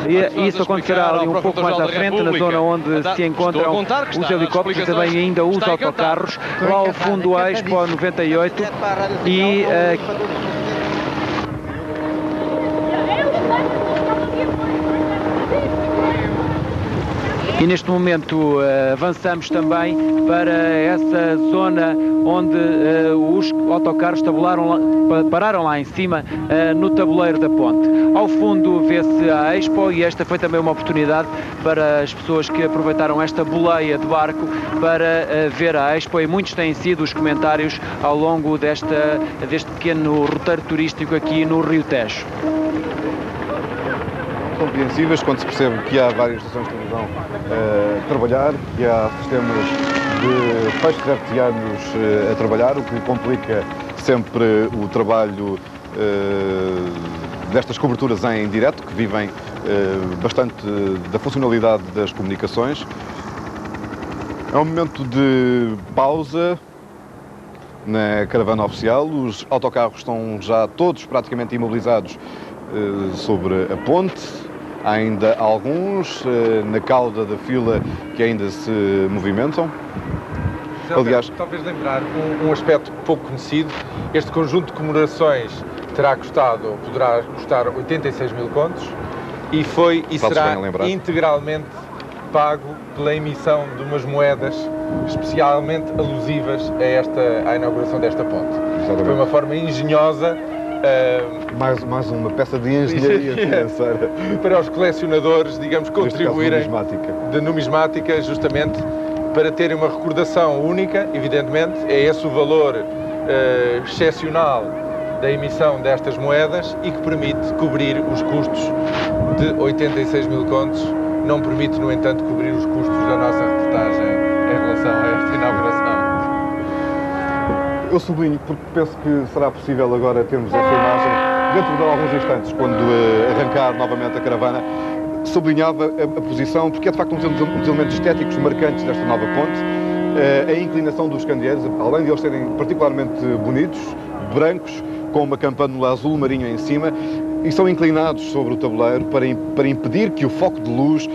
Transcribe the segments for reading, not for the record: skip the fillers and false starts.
E isso acontecerá ali um pouco mais à frente, na zona onde se encontram os helicópteros e também ainda os autocarros, lá ao fundo a Expo 98 e... E neste momento avançamos também para essa zona onde os autocarros pararam lá em cima no tabuleiro da ponte. Ao fundo vê-se a Expo e esta foi também uma oportunidade para as pessoas que aproveitaram esta boleia de barco para ver a Expo e muitos têm sido os comentários ao longo deste pequeno roteiro turístico aqui no Rio Tejo. Compreensíveis quando se percebe que há várias estações de televisão a trabalhar, que há sistemas de feixes artesianos a trabalhar, o que complica sempre o trabalho destas coberturas em direto, que vivem bastante da funcionalidade das comunicações. É um momento de pausa na caravana oficial, os autocarros estão já todos praticamente imobilizados sobre a ponte. Há ainda alguns na cauda da fila que ainda se movimentam. Aliás, talvez lembrar um aspecto pouco conhecido. Este conjunto de comemorações poderá custar 86 mil contos e será integralmente pago pela emissão de umas moedas especialmente alusivas à inauguração desta ponte. Exatamente. Foi uma forma engenhosa. Mais uma peça de engenharia financeira. Para os colecionadores, digamos, contribuírem de numismática, justamente para terem uma recordação única, evidentemente, é esse o valor excepcional da emissão destas moedas e que permite cobrir os custos de 86 mil contos, não permite, no entanto, cobrir os custos da nossa reportagem em relação a esta inauguração. Eu sublinho porque penso que será possível agora termos essa imagem dentro de alguns instantes, quando arrancar novamente a caravana. Sublinhava a posição, porque é de facto um dos elementos estéticos marcantes desta nova ponte, a inclinação dos candeeiros, além de eles serem particularmente bonitos, brancos, com uma campanula azul marinho em cima, e são inclinados sobre o tabuleiro para impedir que o foco de luz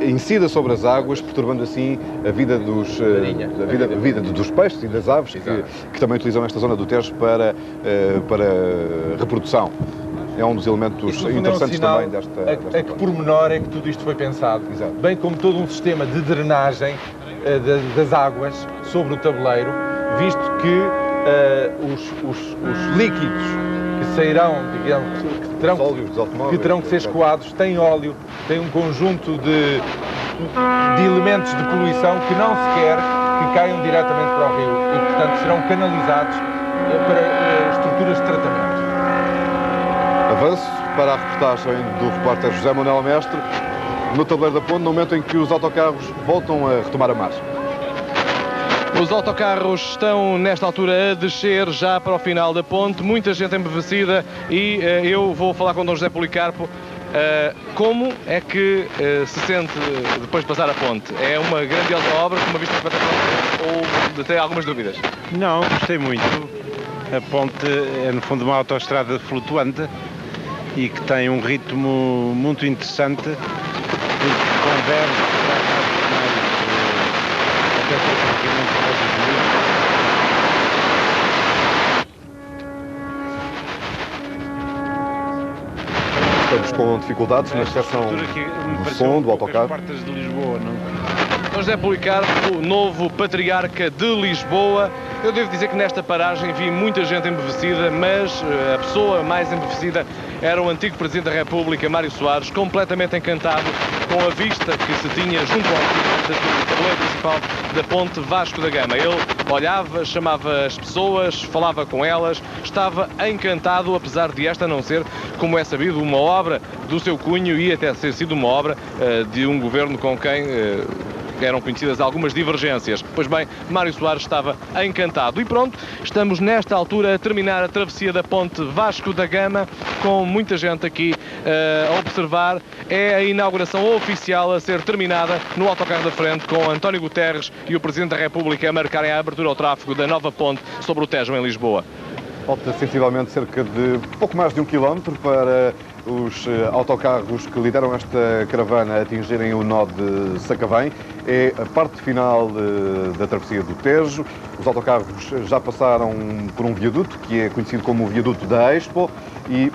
incida sobre as águas, perturbando assim a vida dos peixes e das aves que também utilizam esta zona do Tejo para reprodução. É um dos elementos interessantes também desta a que pormenor é que tudo isto foi pensado. Exato. Bem como todo um sistema de drenagem das águas sobre o tabuleiro, visto que os líquidos que sairão, digamos, que terão que ser escoados, têm óleo, têm um conjunto de elementos de poluição que não se quer que caiam diretamente para o rio e, portanto, serão canalizados para estruturas de tratamento. Avanço para a reportagem do repórter José Manuel Mestre no tabuleiro da ponte, no momento em que os autocarros voltam a retomar a marcha. Os autocarros estão, nesta altura, a descer já para o final da ponte, muita gente embevecida e eu vou falar com o Dom José Policarpo. Como é que se sente depois de passar a ponte? É uma grandiosa obra, com uma vista espetacular, ou tem algumas dúvidas? Não, gostei muito. A ponte é, no fundo, uma autoestrada flutuante e que tem um ritmo muito interessante, que converge Estamos com dificuldades na recepção do som do autocarro. Portas de Lisboa, não? José Policarpo, novo patriarca de Lisboa. Eu devo dizer que nesta paragem vi muita gente embevecida, mas a pessoa mais embevecida era o antigo Presidente da República, Mário Soares, completamente encantado com a vista que se tinha junto ao tabuleiro principal da ponte Vasco da Gama. Ele olhava, chamava as pessoas, falava com elas, estava encantado, apesar de esta não ser, como é sabido, uma obra do seu cunho e até ter sido uma obra de um governo com quem eram conhecidas algumas divergências. Pois bem, Mário Soares estava encantado. E pronto, estamos nesta altura a terminar a travessia da ponte Vasco da Gama, com muita gente aqui a observar. É a inauguração oficial a ser terminada no autocarro da frente, com António Guterres e o Presidente da República a marcarem a abertura ao tráfego da nova ponte sobre o Tejo em Lisboa. Falta sensivelmente cerca de pouco mais de 1 quilómetro para os autocarros que lideram esta caravana a atingirem o nó de Sacavém. É a parte final da travessia do Tejo. Os autocarros já passaram por um viaduto, que é conhecido como o viaduto da Expo, e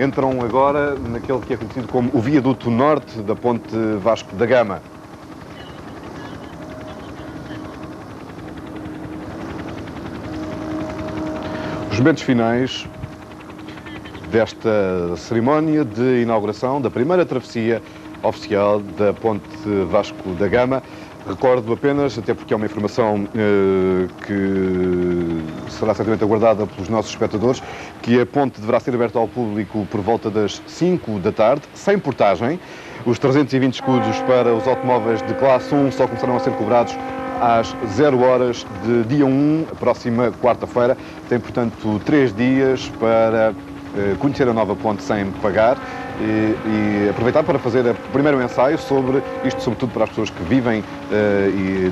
entram agora naquele que é conhecido como o viaduto norte da ponte Vasco da Gama. Os momentos finais desta cerimónia de inauguração da primeira travessia oficial da ponte Vasco da Gama. Recordo apenas, até porque é uma informação que será certamente aguardada pelos nossos espectadores, que a ponte deverá ser aberta ao público por volta das 5 da tarde, sem portagem. Os 320 escudos para os automóveis de classe 1 só começarão a ser cobrados às 0 horas de dia 1, a próxima quarta-feira. Tem, portanto, 3 dias para conhecer a nova ponte sem pagar e aproveitar para fazer o primeiro ensaio sobre isto, sobretudo para as pessoas que vivem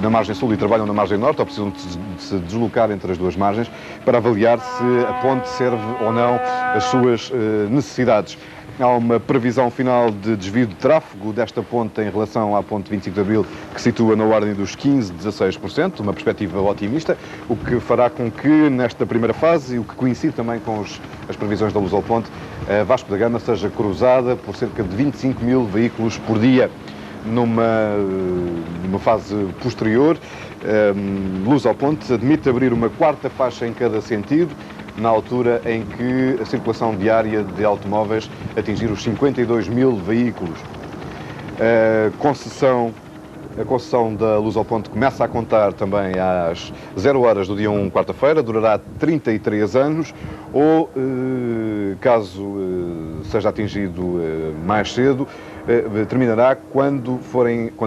na margem sul e trabalham na margem norte, ou precisam de se deslocar entre as duas margens, para avaliar se a ponte serve ou não às suas necessidades. Há uma previsão final de desvio de tráfego desta ponte em relação à ponte 25 de Abril, que situa na ordem dos 15-16%, uma perspectiva otimista, o que fará com que nesta primeira fase, e o que coincide também com as previsões da Lusoponte, a Vasco da Gama seja cruzada por cerca de 25 mil veículos por dia. Numa fase posterior, Lusoponte admite abrir uma quarta faixa em cada sentido, na altura em que a circulação diária de automóveis atingir os 52 mil veículos. A concessão da Lusoponte começa a contar também às 0 horas do dia 1, quarta-feira, durará 33 anos, ou, caso seja atingido mais cedo, terminará quando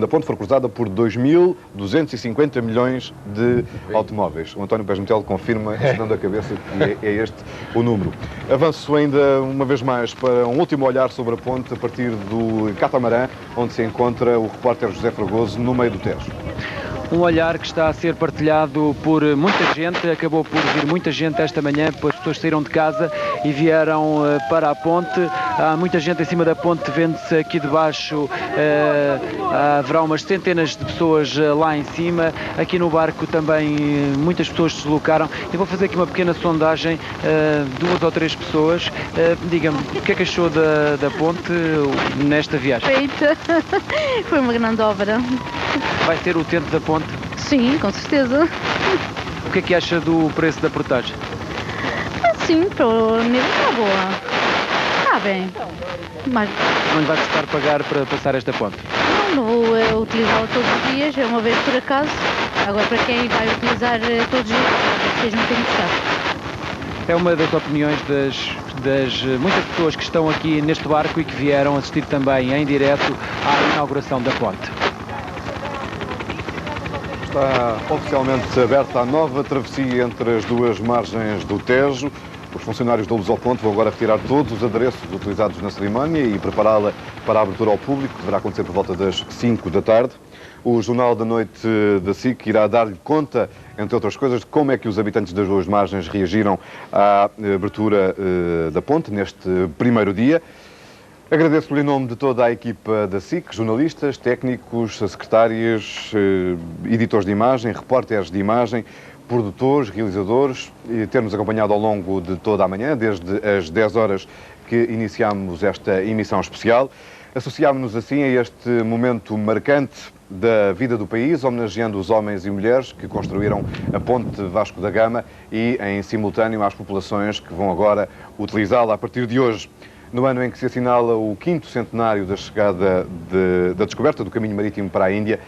a ponte for cruzada por 2.250 milhões de automóveis. O António Pés Metelo confirma, assinando a cabeça, que é este o número. Avanço ainda uma vez mais para um último olhar sobre a ponte a partir do catamarã, onde se encontra o repórter José Fragoso, no meio do Tejo. Um olhar que está a ser partilhado por muita gente. Acabou por vir muita gente esta manhã, as pessoas saíram de casa e vieram para a ponte. Há muita gente em cima da ponte, vendo-se aqui debaixo, haverá umas centenas de pessoas lá em cima. Aqui no barco também muitas pessoas se deslocaram. Eu vou fazer aqui uma pequena sondagem, 2 ou 3 pessoas. Diga-me, o que é que achou da ponte nesta viagem? Feita. Foi uma grande obra. Vai ser o utente da ponte? Sim, com certeza. O que é que acha do preço da portagem? Sim, para o nível está boa. Está bem. Mas Não lhe vai custar pagar para passar esta ponte? não vou utilizá-la todos os dias, é uma vez por acaso. Agora, para quem vai utilizar todos os dias, vocês não têm gostado. É uma das opiniões das muitas pessoas que estão aqui neste barco e que vieram assistir também em direto à inauguração da ponte. Está oficialmente aberta a nova travessia entre as duas margens do Tejo. Os funcionários da Lusoponte vão agora retirar todos os adereços utilizados na cerimónia e prepará-la para a abertura ao público, que deverá acontecer por volta das 5 da tarde. O Jornal da Noite da SIC irá dar-lhe conta, entre outras coisas, de como é que os habitantes das duas margens reagiram à abertura da ponte neste primeiro dia. Agradeço-lhe em nome de toda a equipa da SIC, jornalistas, técnicos, secretárias, editores de imagem, repórteres de imagem, produtores, realizadores, e ter-nos acompanhado ao longo de toda a manhã, desde as 10 horas que iniciámos esta emissão especial. Associámos-nos assim a este momento marcante da vida do país, homenageando os homens e mulheres que construíram a ponte Vasco da Gama e, em simultâneo, às populações que vão agora utilizá-la a partir de hoje. No ano em que se assinala o 5º centenário da chegada da descoberta do caminho marítimo para a Índia,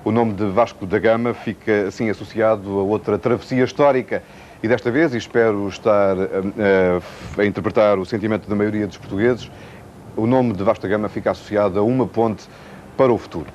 o nome de Vasco da Gama fica assim associado a outra travessia histórica. E desta vez, e espero estar a interpretar o sentimento da maioria dos portugueses, o nome de Vasco da Gama fica associado a uma ponte para o futuro.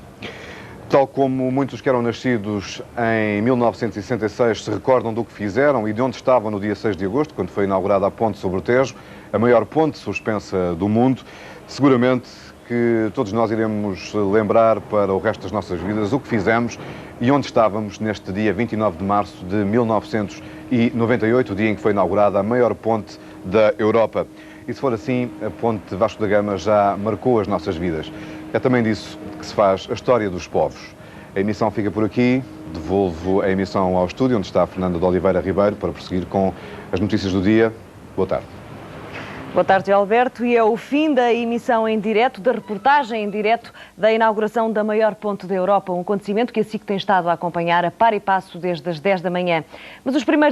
Tal como muitos que eram nascidos em 1966 se recordam do que fizeram e de onde estavam no dia 6 de agosto, quando foi inaugurada a ponte sobre o Tejo, a maior ponte suspensa do mundo, seguramente que todos nós iremos lembrar para o resto das nossas vidas o que fizemos e onde estávamos neste dia 29 de março de 1998, o dia em que foi inaugurada a maior ponte da Europa. e se for assim, a ponte Vasco da Gama já marcou as nossas vidas. É também disso que se faz a história dos povos. A emissão fica por aqui, devolvo a emissão ao estúdio, onde está a Fernanda de Oliveira Ribeiro, para prosseguir com as notícias do dia. Boa tarde. Boa tarde, Alberto. E é o fim da emissão em direto, da reportagem em direto da inauguração da maior ponte da Europa, um acontecimento que a SIC tem estado a acompanhar a par e passo desde as 10 da manhã. Mas os primeiros